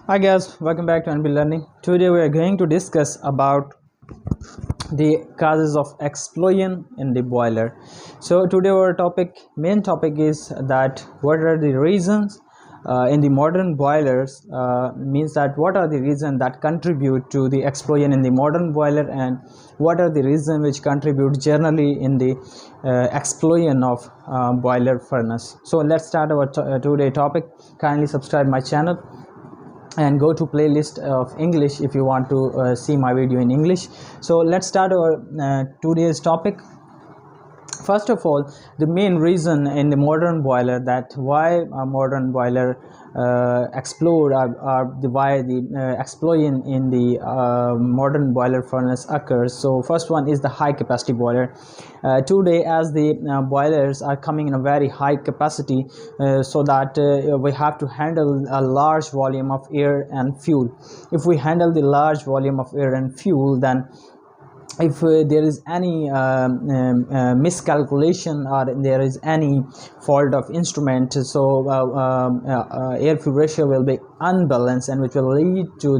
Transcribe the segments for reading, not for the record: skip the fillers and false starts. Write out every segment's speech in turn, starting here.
Hi guys, welcome back to NB Learning. Today we are going to discuss about the causes of explosion in the boiler. So today our main topic is that what are the reasons in the modern boilers, means that what are the reasons that contribute to the explosion in the modern boiler, and what are the reasons which contribute generally in the explosion of boiler furnace. So let's start our today topic. Kindly subscribe my channel and go to playlist of English if you want to see my video in English. So let's start our today's topic. First of all, the main reason in the modern boiler that why a modern boiler explode, or why the explosion in the modern boiler furnace occurs. So first one is the high capacity boiler. Today, as the boilers are coming in a very high capacity, so that we have to handle a large volume of air and fuel. If we handle the large volume of air and fuel, then if there is any miscalculation, or there is any fault of instrument, so air fuel ratio will be unbalanced, and which will lead to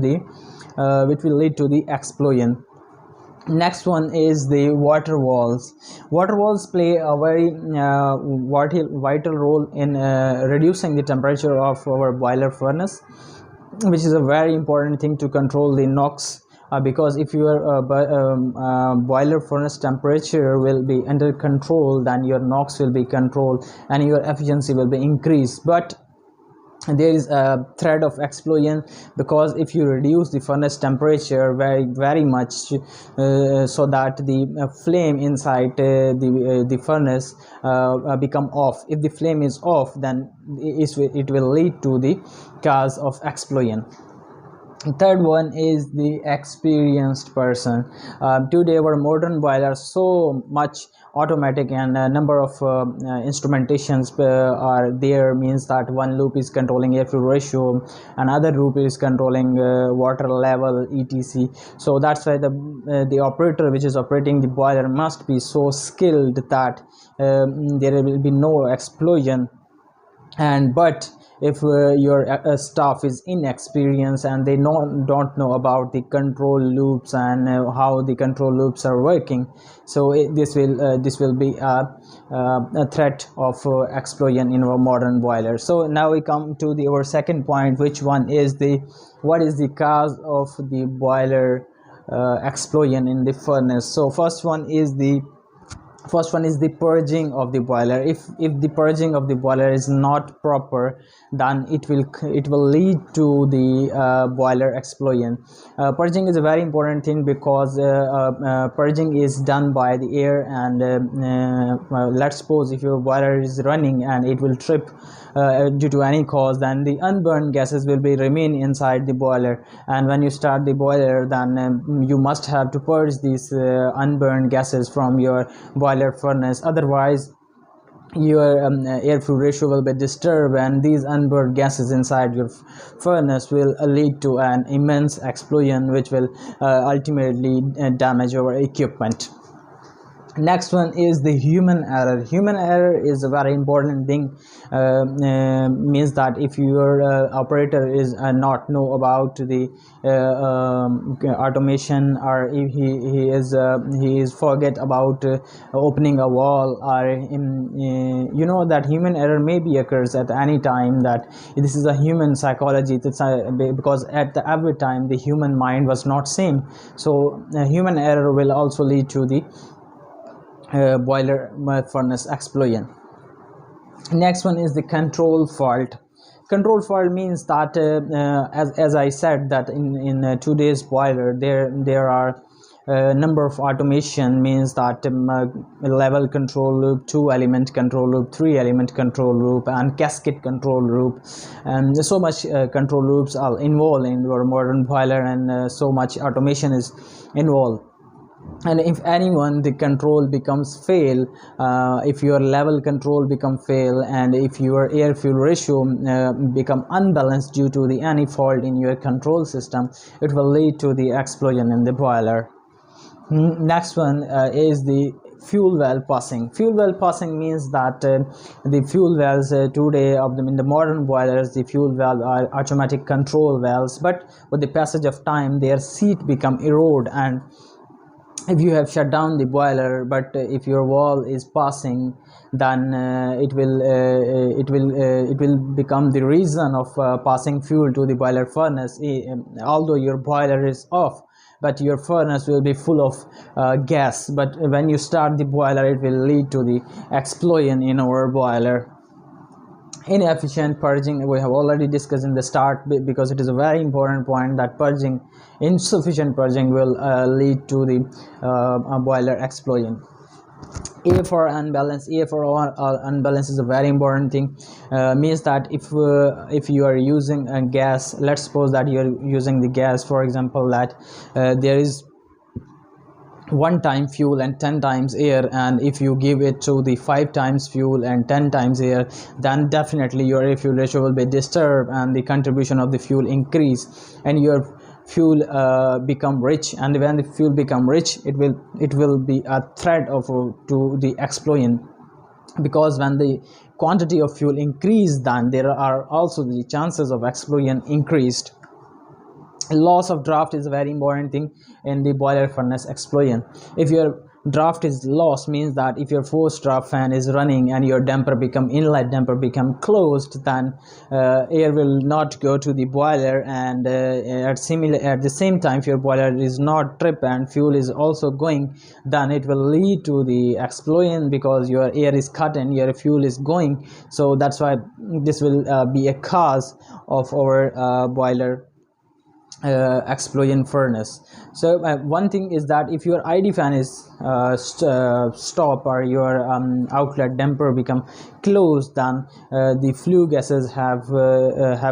the explosion. Next one is the water walls. Water walls play a very vital role in reducing the temperature of our boiler furnace, which is a very important thing to control the NOx. Because if your boiler furnace temperature will be under control, then your NOx will be controlled and your efficiency will be increased. But there is a threat of explosion, because if you reduce the furnace temperature very much, so that the flame inside the furnace become off. If the flame is off, then it will lead to the cause of explosion. Third one is the experienced person. Today our modern boilers so much automatic, and a number of instrumentations are there, means that one loop is controlling air fuel ratio, another loop is controlling water level, etc. So that's why the operator which is operating the boiler must be so skilled that there will be no explosion. But if your staff is inexperienced and they don't know about the control loops and how the control loops are working, so this will be a threat of explosion in our modern boiler. So now we come to our second point, which one is what is the cause of the boiler explosion in the furnace. So first one is the purging of the boiler. If the purging of the boiler is not proper, then it will lead to the boiler explosion. Purging is a very important thing, because purging is done by the air, and let's suppose if your boiler is running and it will trip due to any cause, then the unburned gases will be remain inside the boiler, and when you start the boiler, then you must have to purge these unburned gases from your boiler furnace. Otherwise your air fuel ratio will be disturbed, and these unburned gases inside your furnace will lead to an immense explosion, which will ultimately damage our equipment. Next one is the human error. Human error is a very important thing. Means that if your operator is not know about the automation, or if he is forget about opening a wall, or that human error maybe occurs at any time. That this is a human psychology. Because at every time the human mind was not same, so human error will also lead to the boiler furnace explosion. Next one is the control fault. Control fault means that as I said, that in today's boiler there are number of automation, means that level control loop, 2-element control loop, 3-element control loop, and cascade control loop, and so much control loops are involved in your modern boiler, and so much automation is involved. And if anyone the control becomes fail, if your level control become fail, and if your air fuel ratio become unbalanced due to the any fault in your control system, it will lead to the explosion in the boiler. Next one is the fuel well passing. Fuel well passing means that the fuel wells today of them in the modern boilers, the fuel valve are automatic control valves, but with the passage of time their seat become erode, and if you have shut down the boiler, but if your valve is passing, then it will become the reason of passing fuel to the boiler furnace, although your boiler is off, but your furnace will be full of gas. But when you start the boiler, it will lead to the explosion in our boiler. Inefficient purging, we have already discussed in the start, because it is a very important point that purging, insufficient purging will lead to the boiler explosion. A for unbalance. A for unbalance is a very important thing. Means that if you are using a gas, let's suppose that you are using the gas, for example, that there is 1 time fuel and 10 times air, and if you give it to the 5 times fuel and 10 times air, then definitely your air fuel ratio will be disturbed and the contribution of the fuel increase, and your fuel become rich, and when the fuel become rich, it will be a threat of to the explosion, because when the quantity of fuel increase, then there are also the chances of explosion increased. Loss of draft is a very important thing in the boiler furnace explosion. If your draft is lost, means that if your forced draft fan is running and your damper become inlet damper become closed, then air will not go to the boiler, and at the same time, if your boiler is not trip and fuel is also going, then it will lead to the explosion, because your air is cut and your fuel is going. So that's why this will be a cause of our boiler explosion furnace. So one thing is that if your ID fan is stop, or your outlet damper become closed, then the flue gases have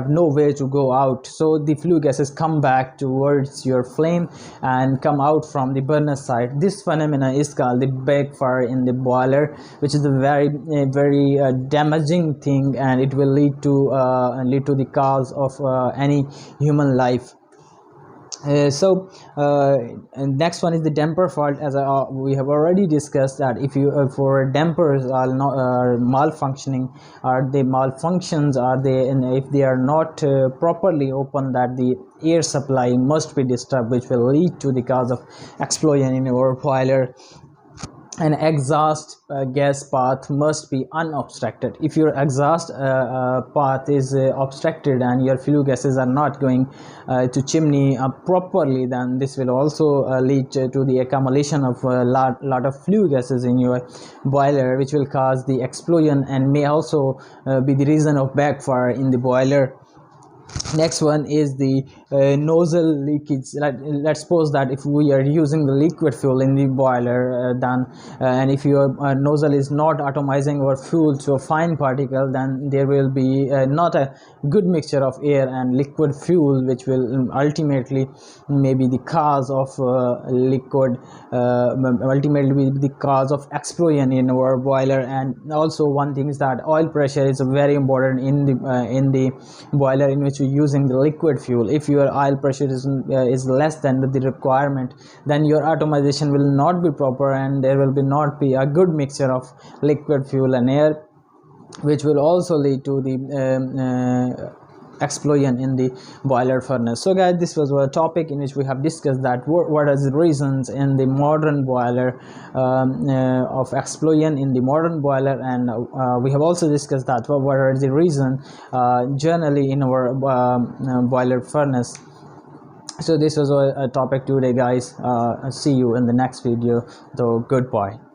no way to go out, so the flue gases come back towards your flame and come out from the burner side. This phenomena is called the backfire in the boiler, which is a very damaging thing, and it will lead to the cause of any human life. And next one is the damper fault. As we have already discussed, that if you for dampers are not malfunctioning, are they malfunctions, are they, and if they are not properly open, that the air supply must be disturbed, which will lead to the cause of explosion in our boiler. An exhaust gas path must be unobstructed. If your exhaust path is obstructed and your flue gases are not going to chimney properly, then this will also lead to the accumulation of a lot of flue gases in your boiler, which will cause the explosion and may also be the reason of backfire in the boiler. Next one is the nozzle leakage. Let's suppose that if we are using the liquid fuel in the boiler, and if your nozzle is not atomizing our fuel to a fine particle, then there will be not a good mixture of air and liquid fuel, which will ultimately maybe the cause of ultimately be the cause of explosion in our boiler. And also one thing is that oil pressure is very important in the boiler in which you're using the liquid fuel. If your oil pressure is less than the requirement, then your atomization will not be proper, and there will not be a good mixture of liquid fuel and air, which will also lead to the explosion in the boiler furnace. So guys, this was a topic in which we have discussed that what are the reasons in the modern boiler of explosion in the modern boiler, and we have also discussed that what are the reasons generally in our boiler furnace. So this was a topic today, guys. See you in the next video. So goodbye.